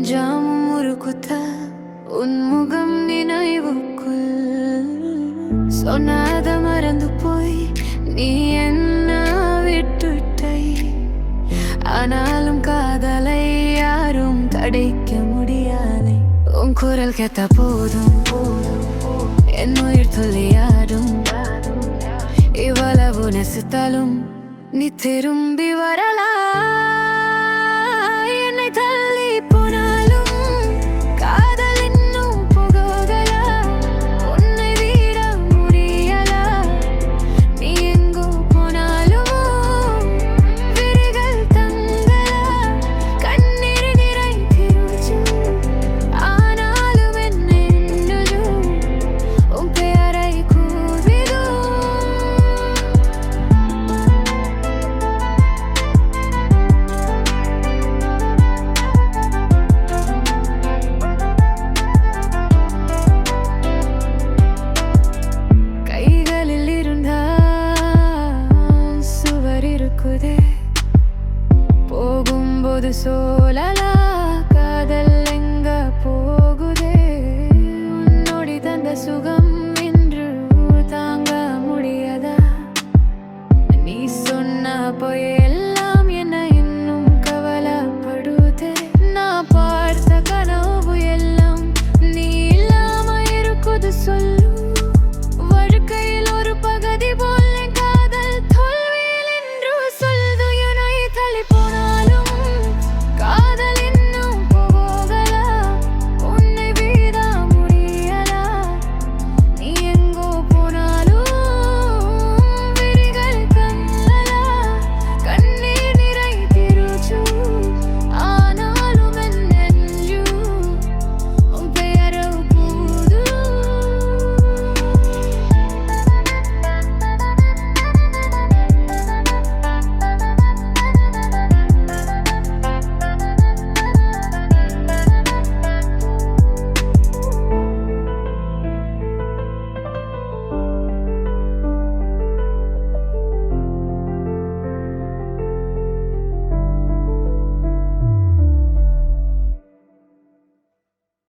நெஞ்சாமும் ஒரு குத்த உன்முகம் நினைவுக்குள் சொன்னாத மறந்து போய் நீ என்ன விட்டுட்டை. ஆனாலும் காதலை யாரும் தடைக்க முடியாதே. உன் குரல் கேட்ட போதும் என் உயிர் துளியாடும். இவ்வளவு நெசித்தாலும் நீ திரும்பி வரலா. என்னை தள்ளி போனாலும் காதல் இன்னும் போகலா. உன்னை விட முடியலா. நீ எங்கோ போனாலும் விழிகள் தங்கலா. கண்ணீர் நிறைந்திருச்சு. ஆனாலும் என்னை இன்னும் உன் பெயரை கூவிடும். கைகளில் இருந்தா சுவர் இருக்குதே. போகும்போது சோழலா காதல் எங்க போகுதே. உன்னோடி தந்த சுகம் இன்று தாங்க முடியாதா. நீ சொன்ன போயே